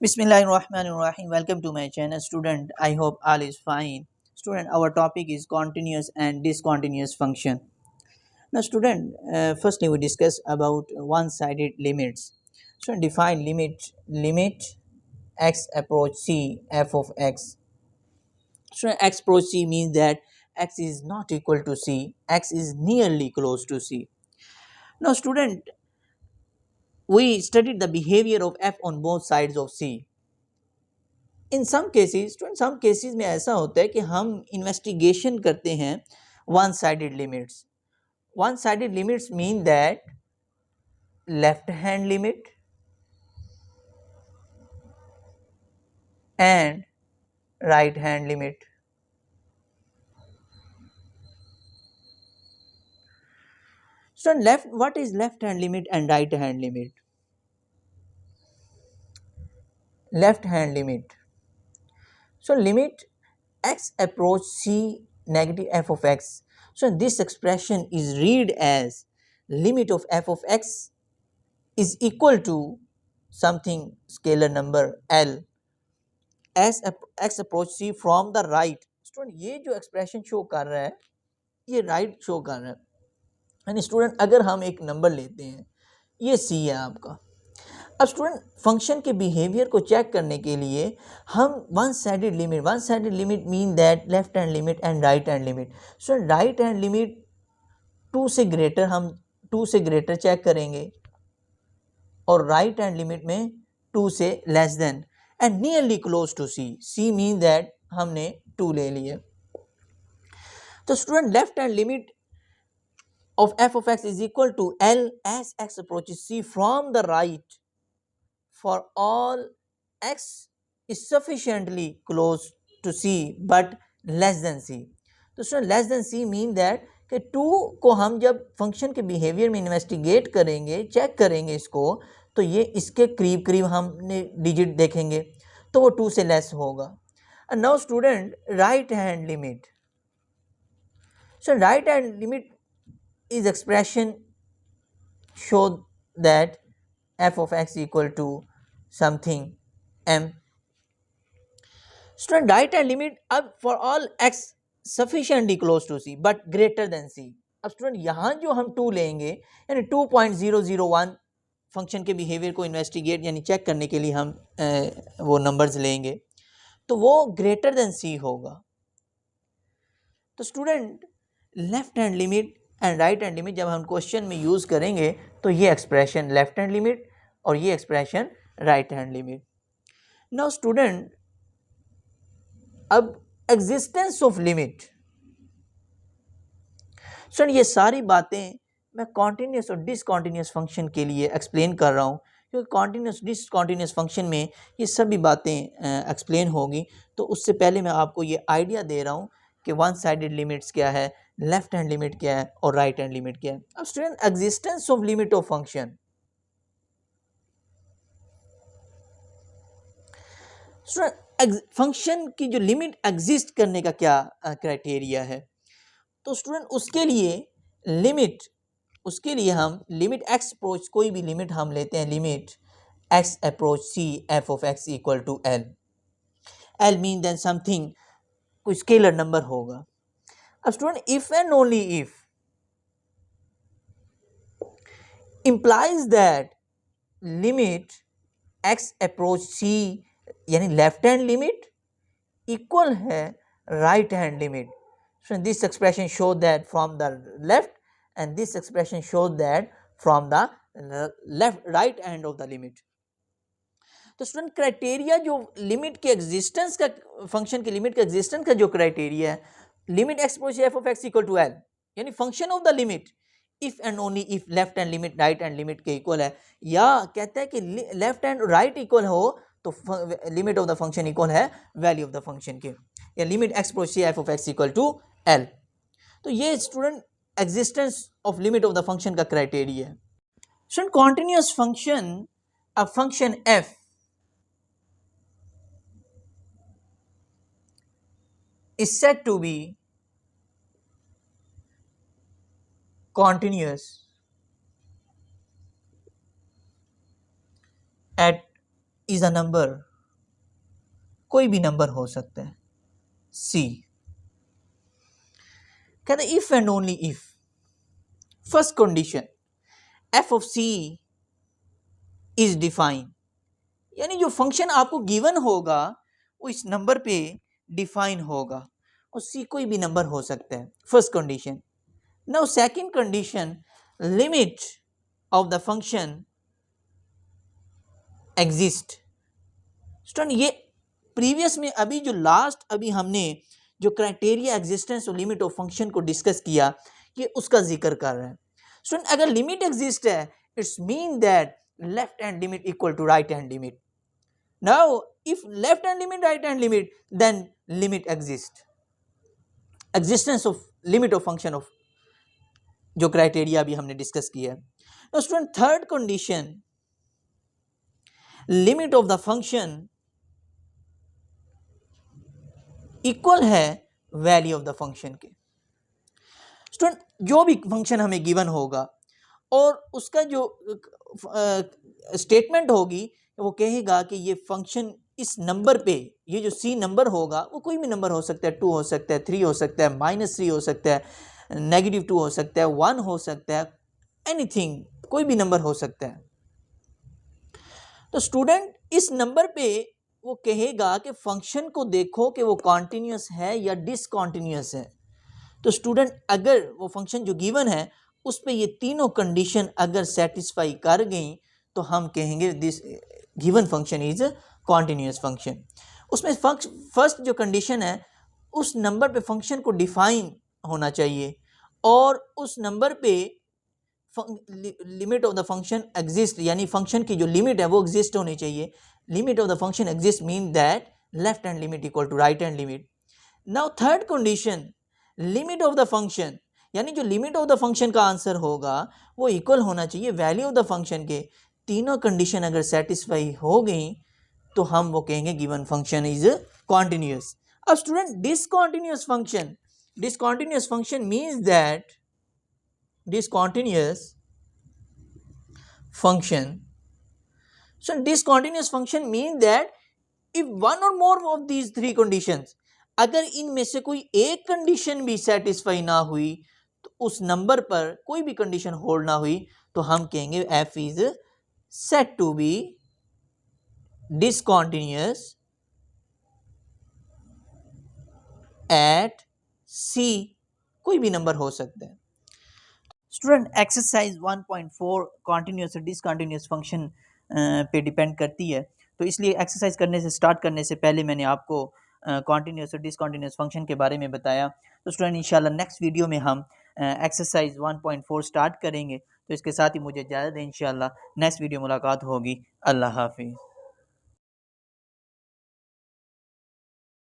Bismillahirrahmanirrahim. Welcome to my channel, student. I hope all is fine. Student, our topic is continuous and discontinuous function. Now, student, firstly we discuss about one-sided limits. So, define limit x approach c f of x. So, x approach c means that x is not equal to c. X is nearly close to c. Now, student, we studied the behavior of f on both sides of c. In some cases में ऐसा होता है कि हम investigation करते हैं one sided limits mean that left hand limit and right hand limit. So what is left hand limit and right hand limit? Left hand limit. So limit x approach c negative f of x. So this expression is read as limit of f of x is equal to something scalar number L as x approach c from the right. Student ये जो expression show कर रहा है ये right show कर रहा है. यानी स्टूडेंट अगर हम एक नंबर लेते हैं ये c है आपका. अब स्टूडेंट फंक्शन के बिहेवियर को चेक करने के लिए हम one sided limit mean that left hand limit and right hand limit. Student right hand limit 2 से ग्रेटर हम 2 से ग्रेटर चेक करेंगे और राइट हैंड लिमिट में 2 से less than and nearly close to c mean that हमने 2 ले लिए. तो student left hand limit of f of x is equal to L as x approaches c from the right for all x is sufficiently close to c but less than c. तो student less than c mean that कि 2 को हम जब function के behaviour में investigate करेंगे check करेंगे इसको तो ये इसके करीब करीब हमने डिजिट देखेंगे तो वो 2 से लेस होगा. And now student right hand limit. So right hand limit is expression show that f of x equal to something m. Student right hand limit अब for all x sufficiently close to c but greater than c. अब student यहाँ जो हम 2 लेंगे यानी 2.001 function के behaviour को investigate यानी चेक करने के लिए हम वो नंबर्स लेंगे तो वो ग्रेटर देन c होगा. तो student left hand limit and right hand limit जब हम क्वेश्चन में यूज़ करेंगे तो ये एक्सप्रेशन लेफ्ट हैंड लिमिट और ये expression right hand limit. Now student अब एग्जिस्टेंस ऑफ लिमिट. स्टूडेंट ये सारी बातें मैं कॉन्टिन्यूस और डिसकॉन्टिन्यूस फंक्शन के लिए एक्सप्लेन कर रहा हूँ क्योंकि कॉन्टिन्यूस डिसकॉन्टिन्यूस फंक्शन में ये सभी बातें एक्सप्लेन होगी. तो उससे पहले मैं आपको ये आइडिया दे रहा हूँ कि वन साइडेड लिमिट्स क्या है, लेफ्ट हैंड लिमिट क्या है और राइट हैंड लिमिट क्या है. अब student existence of limit of function. Student function की जो लिमिट एग्जिस्ट करने का क्या क्राइटेरिया है. तो स्टूडेंट उसके लिए हम लिमिट एक्स अप्रोच कोई भी लिमिट हम लेते हैं limit x approach c f of x equal to L. L mean then something कोई स्केलर नंबर होगा. अब student if and only if implies that limit x approach c यानी left hand limit equal है right hand limit. So this expression shows that from the left and this expression shows that from the right hand of the limit. तो student criteria जो limit के existence का function की limit के existence का जो criteria है limit x approach F of x equal to L यानी function of the limit if and only if left hand limit right hand limit के इक्वल है या कहता है कि लेफ्ट हैंड राइट इक्वल हो तो limit of the function equal है वैल्यू ऑफ द फंक्शन के या limit x approach F of x equal to L. तो ये student existence of limit of the function का क्राइटेरिया है. Student continuous function a function f is said to be continuous at is a number कोई भी number हो सकता है। C कहते हैं if and only if first condition f of c is define, यानी जो फंक्शन आपको गिवन होगा वो इस नंबर पे डिफाइन होगा और सी कोई भी नंबर हो सकता है, first condition. Now second condition, limit of the function exist. Student ये प्रीवियस में अभी जो लास्ट अभी हमने जो क्राइटेरिया एग्जिस्टेंस और लिमिट ऑफ फंक्शन को डिस्कस किया, ये उसका जिक्र कर रहा है। स्टूडेंट अगर लिमिट एग्जिस्ट है, it's mean that left hand limit equal to right hand limit. Now if left hand limit right hand limit, then limit exist, existence of limit of function of जो criteria अभी हमने discuss किया है। Now student third condition, limit of the function equal है value of the function के। Student जो भी function हमें गिवन होगा और उसका जो स्टेटमेंट होगी वो कहेगा कि ये फंक्शन इस नंबर पे, ये जो सी नंबर होगा वो कोई भी नंबर हो सकता है, 2 हो सकता है, 3 हो सकता है, -3 हो सकता है, -2 हो सकता है, 1 हो सकता है, एनीथिंग, कोई भी नंबर हो सकता है। तो स्टूडेंट इस नंबर पे वो कहेगा कि फंक्शन को देखो कि वो कॉन्टिन्यूस है या डिसकॉन्टिन्यूस है। तो स्टूडेंट अगर वो फंक्शन जो गिवन है उस पे ये तीनों कंडीशन अगर सेटिस्फाई कर गई तो हम कहेंगे this given function is continuous function. उसमें फर्स्ट जो कंडीशन है, उस नंबर पे फंक्शन को डिफाइन होना चाहिए और उस नंबर पे limit of the function exist, यानी फंक्शन की जो लिमिट है वो एग्जिस्ट होनी चाहिए। Limit of the function exist mean that left hand limit equal to right hand limit. Now third condition, limit of the function, यानी जो लिमिट ऑफ द फंक्शन का आंसर होगा वो इक्वल होना चाहिए वैल्यू ऑफ द फंक्शन के। तीनों condition अगर सेटिस्फाई हो गई तो हम वो कहेंगे गिवन फंक्शन इज कॉन्टिन्यूस। अब student discontinuous function, discontinuous function means that discontinuous function. So discontinuous function means that if one or more of these three conditions, अगर इनमें से कोई एक कंडीशन भी सेटिस्फाई ना हुई तो उस नंबर पर कोई भी कंडीशन होल्ड ना हुई तो हम कहेंगे f is said to be discontinuous at C। कोई भी नंबर हो सकता है। स्टूडेंट एक्सरसाइज 1.4 कॉन्टीन्यूस और डिसकॉन्टीन्यूस फंक्शन पे डिपेंड करती है, तो इसलिए एक्सरसाइज करने से स्टार्ट करने से पहले मैंने आपको कॉन्टीन्यूस और डिसकॉन्टीन्यूस फंक्शन के बारे में बताया। तो स्टूडेंट इंशाल्लाह नेक्स्ट वीडियो में हम एक्सरसाइज 1.4 स्टार्ट करेंगे। तो इसके साथ ही मुझे इजाज़त है, इंशाल्लाह नेक्स्ट वीडियो मुलाकात होगी। अल्लाह हाफिज़।